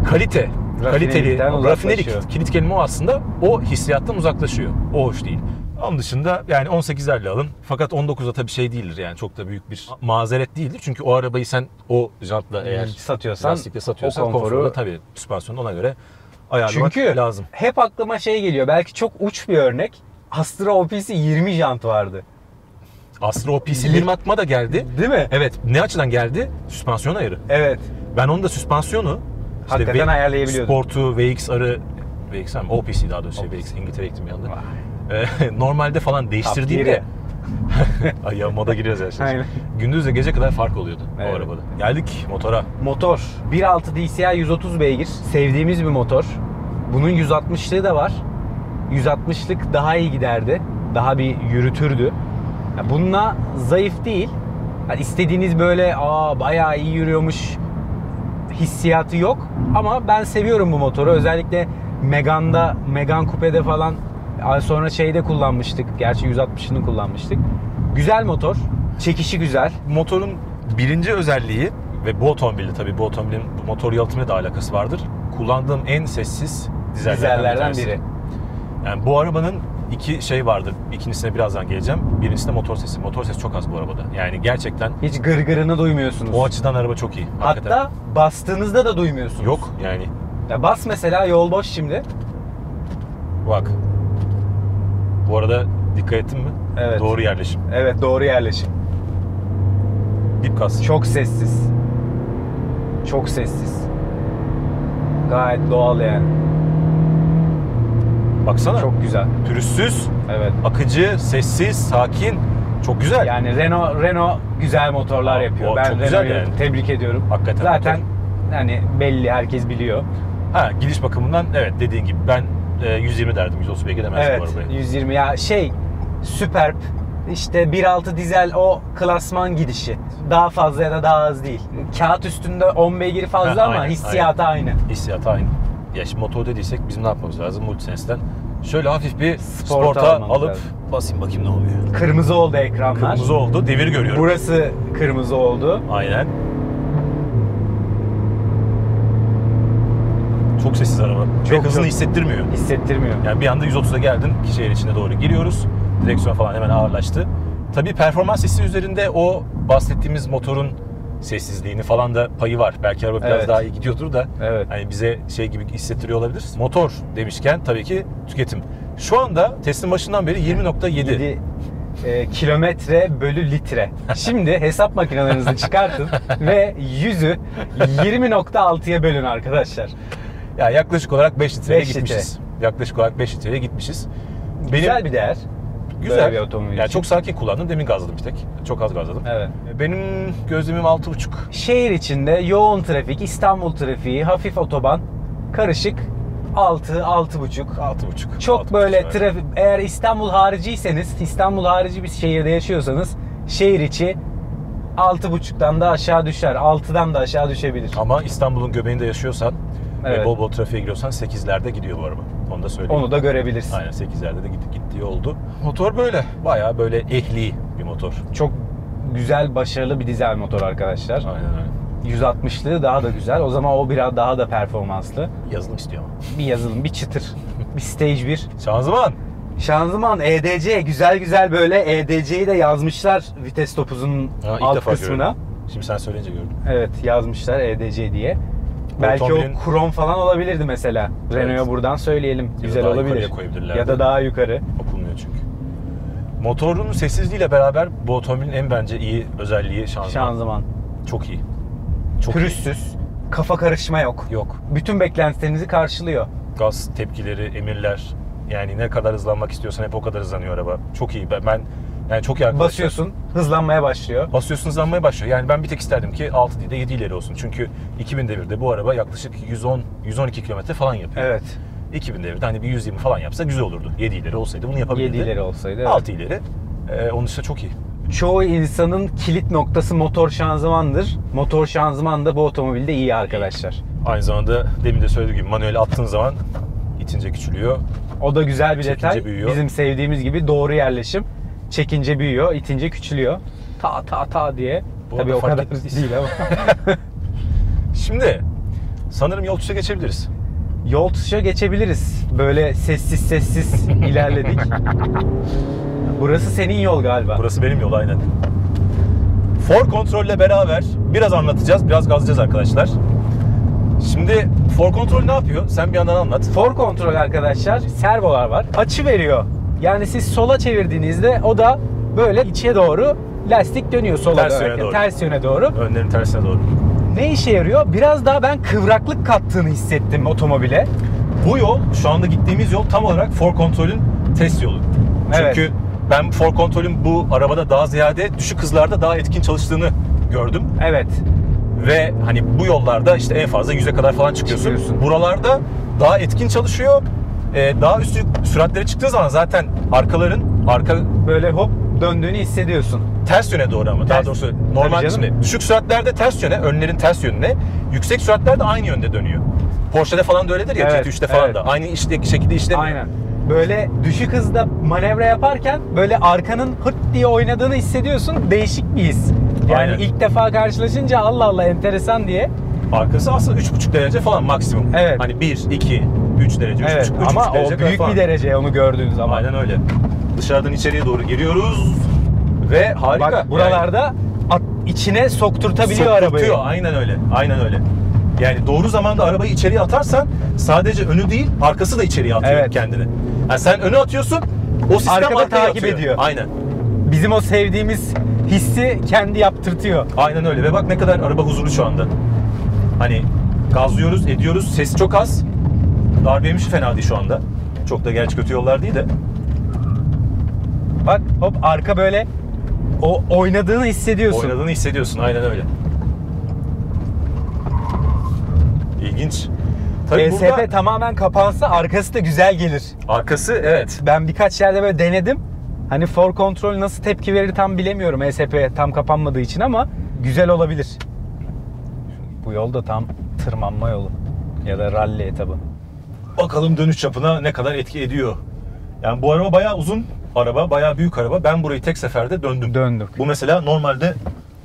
B: kaliteli,
A: Rafinerikten
B: rafinerik,
A: uzaklaşıyor.
B: kilit kelime o aslında, o hissiyattan uzaklaşıyor. O hoş değil. Onun dışında yani 18'lerle alın. Fakat 19'da tabii şey değildir yani, çok da büyük bir mazeret değildir. Çünkü o arabayı sen o jantla eğer
A: satıyorsan,
B: lastikle satıyorsan,
A: o konforu-
B: konforda tabii süspansiyonu ona göre ayarlamak
A: Çünkü
B: lazım.
A: hep aklıma şey geliyor. Belki çok uç bir örnek. Astra OPC 20 jant vardı.
B: Astra OPC benim aklıma da geldi.
A: Değil mi?
B: Evet. Ne açıdan geldi? Süspansiyon ayarı.
A: Evet.
B: Ben onun da süspansiyonu
A: Hakikaten ayarlayabiliyordum.
B: Sportu, VXR'ı VXR mi? OPC daha doğrusu VX. İngiltere gittim bir anda. Normalde falan değiştirdiğimde ay ya, moda giriyoruz her şey.
A: Aynen.
B: Gündüzle gece kadar fark oluyordu
A: Evet.
B: o arabada. Geldik motora.
A: Motor 1.6 DCI 130 beygir. Sevdiğimiz bir motor. Bunun 160'lığı da var. 160'lık daha iyi giderdi. Daha bir yürütürdü. Ya bununla zayıf değil. Yani istediğiniz böyle bayağı iyi yürüyormuş hissiyatı yok. Ama ben seviyorum bu motoru. Özellikle Megane'da, Megane Coupe'de falan, sonra şeyde kullanmıştık. Gerçi 160'ını kullanmıştık. Güzel motor. Çekişi güzel.
B: Motorun birinci özelliği ve bu otomobilde tabii bu otomobilin bu motor yalıtımıyla da alakası vardır. Kullandığım en sessiz dizellerden
A: Dizellerden biri.
B: Yani bu arabanın iki şey vardır. İkincisine birazdan geleceğim. Birincisi de motor sesi. Motor sesi çok az bu arabada. Yani gerçekten
A: Hiç gırgırını duymuyorsunuz.
B: o açıdan araba çok iyi. Hakikaten.
A: Hatta bastığınızda da duymuyorsunuz.
B: Yok yani.
A: Ya bas mesela, yol boş şimdi.
B: Bak. Bu arada dikkat ettin mi?
A: Evet.
B: Doğru yerleşim.
A: Evet, doğru yerleşim.
B: Dip kas.
A: Çok sessiz. Çok sessiz. Gayet doğal yani.
B: Baksana.
A: Çok güzel.
B: Pürüzsüz,
A: Evet.
B: akıcı, sessiz, sakin. Çok güzel.
A: Yani Renault güzel motorlar yapıyor.
B: o
A: Ben
B: çok güzel
A: Renault'u
B: yani.
A: tebrik ediyorum.
B: Hakikaten
A: Zaten
B: motor.
A: hani belli, herkes biliyor.
B: Ha, gidiş bakımından evet, dediğin gibi ben 120 derdim, 130 beygir demezdim bu
A: Evet,
B: arabaya.
A: 120 ya Superb, işte 1.6 dizel o klasman gidişi. Daha fazla ya da daha az değil. Kağıt üstünde 10 beygiri fazla
B: Ha,
A: ama
B: aynen,
A: hissiyatı aynı.
B: Hissiyatı aynı. Ya şimdi motor dediysek bizim ne yapmamız lazım? Multisense'den şöyle hafif bir
A: Sporta
B: sporta
A: almamız
B: alıp
A: lazım.
B: basayım bakayım ne oluyor.
A: Kırmızı oldu ekranlar.
B: Kırmızı oldu, devir görüyorum.
A: Burası kırmızı oldu.
B: Aynen. Çok sessiz araba. Çok hızını
A: çok.
B: hissettirmiyor.
A: Hissettirmiyor.
B: Yani bir anda 130'a geldin, şehir içine doğru giriyoruz. Direksiyon falan hemen ağırlaştı. Tabii performans hissi üzerinde o bahsettiğimiz motorun sessizliğini falan da payı var. Belki araba biraz
A: Evet.
B: daha iyi gidiyordur da
A: Evet.
B: hani bize şey gibi hissettiriyor olabilir. Motor demişken tabii ki tüketim. Şu anda testin başından beri 20.7.
A: 7 kilometre bölü litre. Şimdi hesap makinelerinizi çıkartın ve 100'ü 20.6'ya bölün arkadaşlar.
B: Ya yaklaşık olarak 5 litreye
A: 5 litre.
B: gitmişiz. Yaklaşık olarak 5 litreye gitmişiz.
A: Güzel bir değer.
B: Güzel.
A: Böyle bir otomobil
B: Yani
A: için.
B: çok sakin kullandım. Demin gazladım bir tek. Çok az gazladım.
A: Evet.
B: Benim gözlemim 6,5.
A: Şehir içinde yoğun trafik, İstanbul trafiği, hafif otoban, karışık 6, 6,5.
B: 6,5.
A: Çok böyle trafik, eğer İstanbul hariciyseniz, İstanbul harici bir şehirde yaşıyorsanız şehir içi 6,5'tan da aşağı düşer. 6'dan da aşağı düşebilir.
B: Ama İstanbul'un göbeğinde yaşıyorsan
A: Evet.
B: ve bol bol trafiğe giriyorsan 8'lerde gidiyor bu araba. Onu da söyleyeyim.
A: Onu da görebilirsin.
B: Aynen 8'lerde de gittiği oldu. Motor böyle. Bayağı böyle ehli bir motor.
A: Çok güzel, başarılı bir dizel motor arkadaşlar.
B: Aynen öyle.
A: 160'lığı daha da güzel. O zaman o biraz daha da performanslı.
B: Yazılım istiyor ama.
A: Bir yazılım, bir çıtır, bir stage 1.
B: Şanzıman.
A: Şanzıman EDC, güzel güzel böyle EDC'yi de yazmışlar vites topuzunun
B: İlk
A: alt
B: defa
A: kısmına.
B: gördüm. Şimdi sen söyleyince gördüm.
A: Evet, yazmışlar EDC diye. Belki
B: otomobilin-
A: o krom falan olabilirdi mesela.
B: Evet.
A: Renault'a buradan söyleyelim.
B: da
A: Güzel
B: daha
A: olabilir.
B: yukarıya koyabilirlerdi.
A: Ya da daha yukarı.
B: Okunmuyor çünkü. Motorun sessizliğiyle beraber bu otomobilin en bence iyi özelliği şanzıman.
A: Şanzıman.
B: Çok iyi. Çok
A: Pürüzsüz. Kafa karışma yok.
B: iyi. Yok.
A: Bütün beklentilerinizi karşılıyor.
B: Gaz tepkileri, emirler. Yani ne kadar hızlanmak istiyorsan hep o kadar hızlanıyor araba. Çok iyi. Ben yani çok iyi arkadaşlar.
A: Basıyorsun, hızlanmaya başlıyor.
B: Basıyorsun hızlanmaya başlıyor. Yani ben bir tek isterdim ki 6 değil de 7 ileri olsun. Çünkü 2000 devirde bu araba yaklaşık 112 kilometre falan yapıyor.
A: Evet.
B: 2000 devirde hani bir 120 falan yapsa güzel olurdu. 7 ileri olsaydı bunu yapabilirdi.
A: 7 ileri olsaydı. Evet.
B: 6 ileri. Onun dışında çok iyi.
A: Çoğu insanın kilit noktası motor şanzımandır. Motor şanzıman da bu otomobilde iyi arkadaşlar.
B: Aynı zamanda demin de söylediğim gibi manuel attığın zaman itince küçülüyor.
A: O da güzel bir
B: Çekince
A: detay.
B: büyüyor.
A: Bizim sevdiğimiz gibi doğru yerleşim. Çekince büyüyor, itince küçülüyor. Ta ta ta diye.
B: Bu
A: Tabii
B: arada
A: o
B: fark
A: kadar
B: ettiniz.
A: değil ama.
B: Şimdi sanırım yol tuşa geçebiliriz.
A: Yol tuşa geçebiliriz. Böyle sessiz sessiz ilerledik. Burası senin yol galiba.
B: Burası benim yol aynen. For Control ile beraber biraz anlatacağız, biraz gazlayacağız arkadaşlar. Şimdi For Control ne yapıyor? Sen bir yandan anlat.
A: For kontrol arkadaşlar, servolar var. Açı veriyor. Yani siz sola çevirdiğinizde o da böyle içe doğru lastik dönüyor sola
B: Ters yöne
A: dönerken,
B: doğru.
A: ters yöne doğru.
B: Önlerin tersine doğru.
A: Ne işe yarıyor? Biraz daha ben kıvraklık kattığını hissettim otomobile.
B: Bu yol, şu anda gittiğimiz yol tam olarak For Control'ün test yolu.
A: Evet.
B: Çünkü ben For Control'ün bu arabada daha ziyade düşük hızlarda daha etkin çalıştığını gördüm.
A: Evet.
B: Ve hani bu yollarda işte en fazla 100'e kadar falan çıkıyorsun. Buralarda daha etkin çalışıyor. Daha üstü süratlere çıktığı zaman zaten arka
A: Böyle hop döndüğünü hissediyorsun.
B: ters yöne doğru ama daha
A: Ters.
B: doğrusu
A: Tabii
B: normal
A: canım.
B: şimdi düşük süratlerde ters yöne, önlerin ters yönüne, yüksek süratlerde aynı yönde dönüyor. Porsche'de falan da öyledir ya,
A: Evet,
B: GT3'te falan
A: evet.
B: da aynı şekilde işlemiyor.
A: Aynen. Böyle düşük hızda manevra yaparken böyle arkanın hırt diye oynadığını hissediyorsun. Değişik bir his. Yani
B: Aynen.
A: ilk defa karşılaşınca Allah Allah enteresan diye.
B: Arkası aslında 3,5 derece falan maksimum.
A: Evet.
B: Hani 1, 2, 3 derece, 3,5
A: Evet ama o
B: derece
A: büyük
B: falan.
A: bir derece onu gördüğün zaman.
B: Aynen öyle. Dışarıdan içeriye doğru giriyoruz ve harika.
A: Bak buralarda içine sokturtabiliyor
B: Sokturtuyor,
A: arabayı.
B: aynen öyle. Aynen öyle. Yani doğru zamanda arabayı içeriye atarsan sadece önü değil, arkası da içeriye atıyor
A: Evet.
B: kendini. Yani sen önü atıyorsun, o sistem
A: Arkada
B: arkaya
A: takip
B: atıyor.
A: ediyor.
B: Aynen.
A: Bizim o sevdiğimiz hissi kendi yaptırtıyor.
B: Aynen öyle ve bak ne kadar araba huzurlu şu anda. Hani gazlıyoruz, ediyoruz, ses çok az. Darbe yemişi fena değil şu anda. Çok da gerçi kötü yollar değil de.
A: Bak hop arka böyle o oynadığını hissediyorsun.
B: Oynadığını hissediyorsun, aynen öyle. İlginç. Tabii
A: ESP
B: burada
A: tamamen kapansa arkası da güzel gelir.
B: arkası evet.
A: Ben birkaç yerde böyle denedim. Hani For Control nasıl tepki verir tam bilemiyorum ESP tam kapanmadığı için ama güzel olabilir. Bu yol da tam tırmanma yolu ya da rally etabı.
B: Bakalım dönüş çapına ne kadar etki ediyor. Yani bu araba bayağı uzun araba, bayağı büyük araba. Ben burayı tek seferde döndüm.
A: Döndük.
B: Bu mesela normalde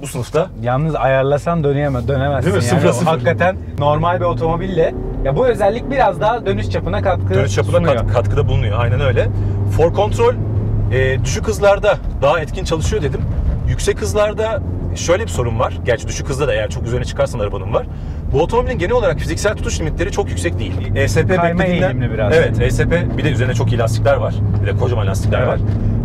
B: bu sınıfta
A: Yalnız ayarlasan dönemezsin
B: Değil mi?
A: yani.
B: Sıfıra sıfır.
A: Hakikaten normal bir otomobille ya bu özellik biraz daha dönüş çapına katkı
B: dönüş çapına
A: sunuyor.
B: katkıda bulunuyor. Aynen öyle. For Control düşük hızlarda daha etkin çalışıyor dedim. Yüksek hızlarda şöyle bir sorun var. Gerçi düşük hızda da eğer çok üzerine çıkarsan arabanın var. Bu otomobilin genel olarak fiziksel tutuş limitleri çok yüksek değil. ESP
A: Kayma
B: beklediğinden
A: eğilimli biraz.
B: Evet, ESP bir de üzerine çok iyi lastikler var. Bir de kocaman lastikler
A: Evet.
B: var.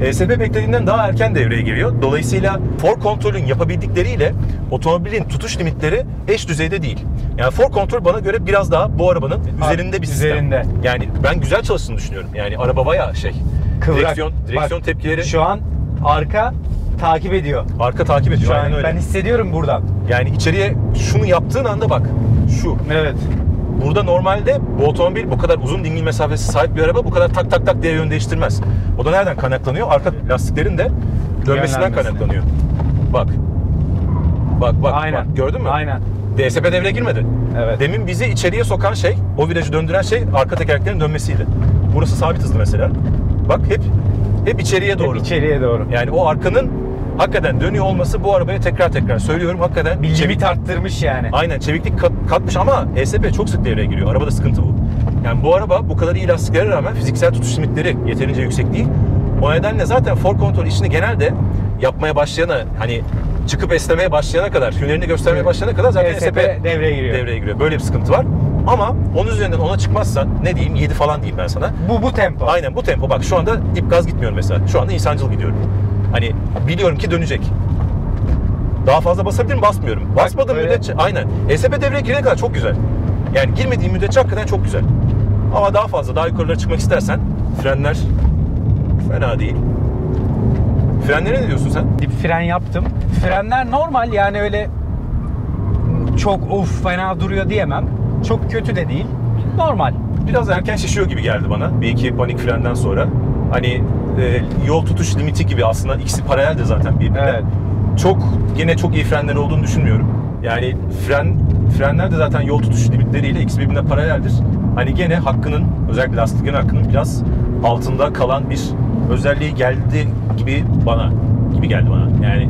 B: ESP beklediğinden daha erken devreye giriyor. Dolayısıyla For Control'ün yapabildikleriyle otomobilin tutuş limitleri eş düzeyde değil. Yani For Control bana göre biraz daha bu arabanın üzerinde bir sistem.
A: üzerinde.
B: Yani ben güzel çalıştığını düşünüyorum. Yani araba bayağı
A: Kıvrak.
B: Direksiyon
A: Bak,
B: tepkileri.
A: Şu an arka takip ediyor.
B: Arka takip ediyor.
A: Şu an
B: Aynen öyle.
A: ben hissediyorum buradan.
B: Yani içeriye şunu yaptığın anda bak. Şu.
A: Evet.
B: Burada normalde bu otomobil bu kadar uzun dingil mesafesi sahip bir araba bu kadar tak tak tak diye yön değiştirmez. O da nereden kaynaklanıyor? Arka lastiklerin de dönmesinden
A: Yönlenmesi.
B: kaynaklanıyor. Bak. Bak.
A: Aynen.
B: Bak. Gördün mü?
A: Aynen.
B: DSP devreye girmedi.
A: Evet.
B: Demin bizi içeriye sokan şey, o virajı döndüren şey arka tekerleklerin dönmesiydi. Burası sabit hızlı mesela. Bak hep içeriye doğru.
A: Hep içeriye doğru.
B: Yani o arkanın hakikaten dönüyor olması bu arabaya tekrar söylüyorum hakikaten
A: Bir limit arttırmış yani.
B: Aynen çeviklik katmış ama ESP çok sık devreye giriyor. Arabada sıkıntı bu. Yani bu araba bu kadar iyi lastiklere rağmen fiziksel tutuş limitleri yeterince yüksek değil. O nedenle zaten for kontrol işini genelde yapmaya başlayana, hani çıkıp esnemeye başlayana kadar, hünerini göstermeye başlayana kadar zaten ESP
A: devreye giriyor.
B: Devreye giriyor. Böyle bir sıkıntı var. Ama onun üzerinden ona çıkmazsan ne diyeyim 7 falan diyeyim ben sana.
A: Bu tempo.
B: Aynen bu tempo. Bak şu anda dip gaz gitmiyorum mesela. Şu anda insancıl gidiyorum. Hani biliyorum ki dönecek. Daha fazla basabilirim, basmıyorum. Basmadığım
A: böyle-
B: müddetçe aynen. ESP devreye girene kadar çok güzel. Yani girmediğim müddetçe hakikaten çok güzel. Ama daha fazla, daha yukarılara çıkmak istersen frenler fena değil. Frenlere ne diyorsun sen?
A: Dip fren yaptım. Frenler normal yani öyle çok of fena duruyor diyemem. Çok kötü de değil. Normal.
B: Biraz erken şişiyor gibi geldi bana. Bir iki panik frenden sonra. Hani yol tutuş limiti gibi aslında ikisi paralel de zaten birbirine.
A: Evet.
B: Yine çok iyi frenler olduğunu düşünmüyorum. Yani frenler de zaten yol tutuş limitleriyle ikisi birbirine paraleldir. Hani gene hakkının, özellikle lastiklerin hakkının biraz altında kalan bir özelliği geldi gibi geldi bana. Yani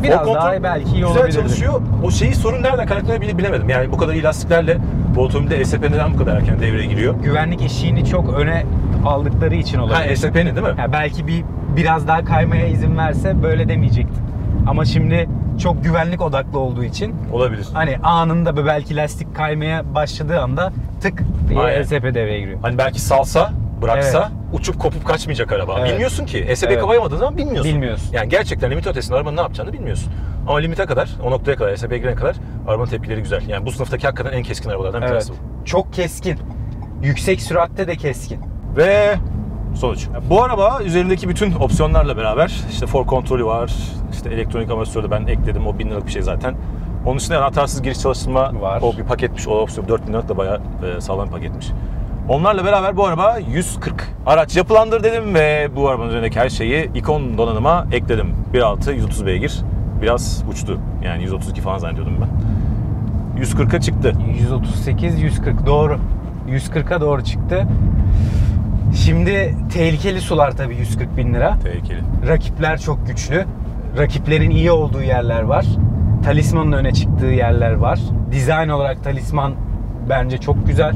A: Biraz
B: o kontrol
A: daha belki iyi
B: güzel
A: olabilirdi.
B: çalışıyor. O sorun nereden kaynaklanıyor bilemedim. Yani bu kadar iyi lastiklerle bu otomobilde ESP neden bu kadar erken devreye giriyor?
A: Güvenlik eşiğini çok öne aldıkları için olabilir.
B: Ha ESP'nin değil mi?
A: Ya belki biraz daha kaymaya izin verse böyle demeyecektin. Ama şimdi çok güvenlik odaklı olduğu için
B: Olabilir.
A: hani anında belki lastik kaymaya başladığı anda tık diye
B: Aynen.
A: ESP devreye giriyor.
B: Hani belki salsa, bıraksa
A: Evet.
B: uçup kopup kaçmayacak araba.
A: Evet.
B: Bilmiyorsun ki. ESP
A: Evet.
B: kapayamadığın zaman bilmiyorsun.
A: Bilmiyorsun.
B: Yani gerçekten limit ötesinde arabanın ne yapacağını bilmiyorsun. Ama limite kadar, o noktaya kadar, ESP'ye girene kadar arabanın tepkileri güzel. Yani bu sınıftaki hakikaten en keskin arabalardan bir
A: Evet.
B: tanesi bu.
A: Çok keskin. Yüksek süratte de keskin.
B: Ve sonuç. Bu araba üzerindeki bütün opsiyonlarla beraber işte for kontrolü var, işte elektronik amortisörü de ben ekledim, o 1000 liralık bir şey zaten. Onun dışında anahtarsız giriş çalıştırma
A: Var.
B: o bir paketmiş, o opsiyon 4000 liralık da bayağı sağlam bir paketmiş. Onlarla beraber bu araba 140 araç yapılandır dedim ve bu arabanın üzerindeki her şeyi ikon donanıma ekledim. 1.6 130 beygir, biraz uçtu yani 132 falan zannediyordum ben. 140'a çıktı.
A: 138, 140 doğru. 140'a doğru çıktı. Şimdi tehlikeli sular tabii 140 bin lira.
B: Tehlikeli.
A: Rakipler çok güçlü. Rakiplerin iyi olduğu yerler var. Talisman'ın öne çıktığı yerler var. Dizayn olarak Talisman bence çok güzel.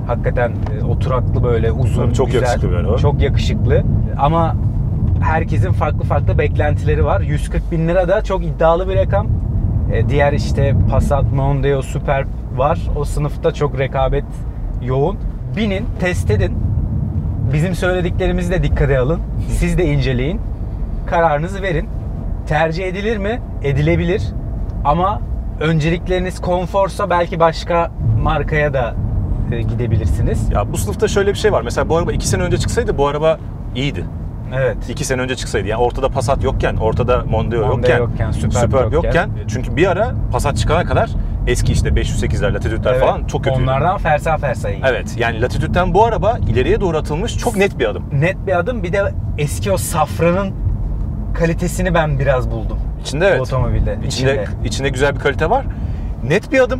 A: Hakikaten oturaklı böyle uzun,
B: Tabii çok
A: güzel.
B: yakışıklı böyle o.
A: Çok yakışıklı. Ama herkesin farklı beklentileri var. 140 bin lira da çok iddialı bir rakam. Diğer işte Passat, Mondeo, Superb var. O sınıfta çok rekabet yoğun. Binin, test edin. Bizim söylediklerimizi de dikkate alın. Siz de inceleyin. Kararınızı verin. Tercih edilir mi? Edilebilir. Ama öncelikleriniz konforsa belki başka markaya da gidebilirsiniz.
B: Ya bu sınıfta şöyle bir şey var. Mesela bu araba 2 sene önce çıksaydı bu araba iyiydi.
A: Evet.
B: 2 sene önce çıksaydı. Yani ortada Passat yokken, ortada Mondeo yokken,
A: Superb
B: yokken. Çünkü bir ara Passat çıkana kadar eski işte 508'ler, Latitude'ler
A: Evet.
B: falan çok kötüydü.
A: Onlardan fersa iyi.
B: Evet. Yani Latitude'den bu araba ileriye doğru atılmış çok net bir adım.
A: Net bir adım. Bir de eski o safranın kalitesini ben biraz buldum.
B: İçinde
A: Bu
B: evet.
A: otomobilde.
B: İçinde güzel bir kalite var. Net bir adım.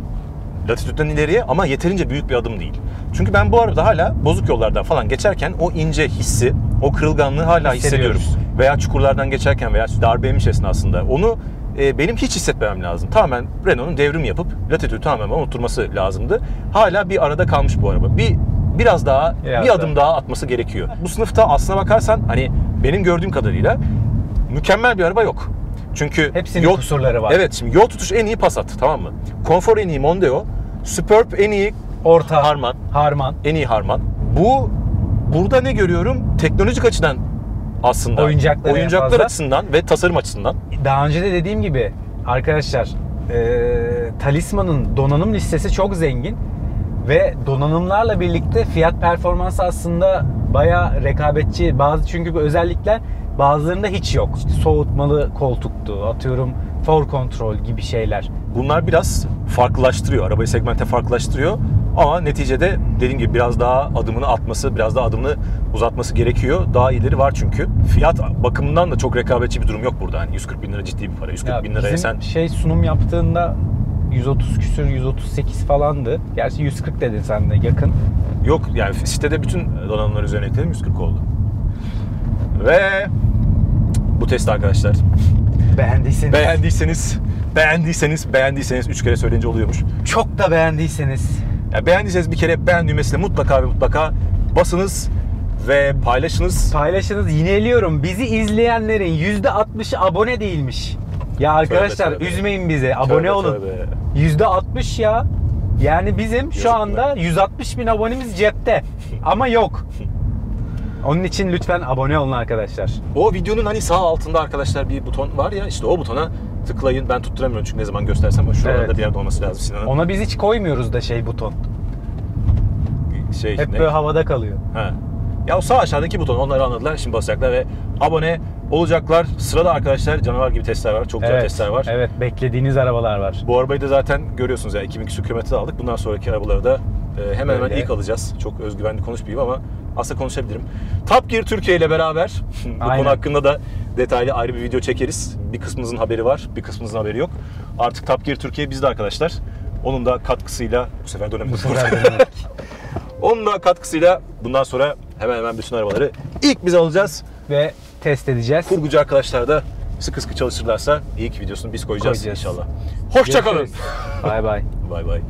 B: Latitude'den ileriye ama yeterince büyük bir adım değil. Çünkü ben bu arada hala bozuk yollardan falan geçerken o ince hissi, o kırılganlığı hala hissediyorum. Veya çukurlardan geçerken veya darbe yemiş esnasında. Onu benim hiç hissetmemem lazım. Tamamen Renault'un devrim yapıp Latitude'ü tamamen oturması lazımdı. Hala bir arada kalmış bu araba. Biraz daha bir adım daha atması gerekiyor. Bu sınıfta aslına bakarsan hani benim gördüğüm kadarıyla mükemmel bir araba yok. Çünkü
A: hepsinin kusurları var.
B: Evet, şimdi yol tutuş en iyi Passat, tamam mı? Konfor en iyi Mondeo, Superb en iyi
A: orta
B: Harman. En iyi Harman. Burada ne görüyorum? Teknolojik açıdan aslında oyuncaklar açısından ve tasarım açısından.
A: Daha önce de dediğim gibi arkadaşlar Talisman'ın donanım listesi çok zengin ve donanımlarla birlikte fiyat performansı aslında Bayağı rekabetçi. Çünkü bu özellikler bazılarında hiç yok. İşte soğutmalı koltuktu, atıyorum for control gibi şeyler.
B: Bunlar biraz farklılaştırıyor. Arabayı segmente farklılaştırıyor. Ama neticede dediğim gibi biraz daha adımını atması, biraz daha adımını uzatması gerekiyor. Daha iyileri var çünkü. Fiyat bakımından da çok rekabetçi bir durum yok burada. Yani 140 bin lira ciddi bir para. 140 bin liraya sen...
A: sunum yaptığında 130 küsür, 138 falandı. Gerçi 140 dedin sen de, yakın.
B: Yok yani sitede bütün donanımlar üzerine ekledim, 140 oldu. Ve bu test arkadaşlar. Beğendiyseniz 3 kere söyleyince oluyormuş.
A: Çok da beğendiyseniz.
B: Ya beğendiyseniz bir kere beğen düğmesine mutlaka ve mutlaka basınız ve paylaşınız.
A: Yineliyorum. Bizi izleyenlerin %60'ı abone değilmiş. Ya arkadaşlar tövbe. Üzmeyin bizi. Abone olun. %60 ya. Yani bizim şu anda 160 bin abonemiz cepte. Ama yok. Onun için lütfen abone olun arkadaşlar.
B: O videonun hani sağ altında arkadaşlar bir buton var ya, işte o butona tıklayın. Ben tutturamıyorum çünkü ne zaman göstersem ama şuralarda bir yerde olması lazım Sinan'ın.
A: Ona biz hiç koymuyoruz da buton. Hep böyle havada kalıyor.
B: Ha. Ya o sağ aşağıdaki buton, onları anladılar. Şimdi basacaklar ve abone olacaklar. Sırada arkadaşlar canavar gibi testler var. Çok güzel testler var.
A: Evet, beklediğiniz arabalar var.
B: Bu arabayı da zaten görüyorsunuz ya, 2000 küsur kilometre aldık. Bundan sonraki arabaları da hemen ilk alacağız. Çok özgüvenli konuşmayayım ama aslında konuşabilirim. Top Gear Türkiye ile beraber bu konu hakkında da detaylı ayrı bir video çekeriz. Bir kısmınızın haberi var, bir kısmınızın haberi yok. Artık Top Gear Türkiye bizde arkadaşlar. Onun da katkısıyla bu sefer dönemedik. Onun da katkısıyla bundan sonra hemen bütün arabaları ilk biz alacağız
A: ve test edeceğiz.
B: Kurgucu arkadaşlar da sıkı çalışırlarsa ilk videosunu biz koyacağız inşallah. Hoşça kalın.
A: Bay bay.
B: Bay bay.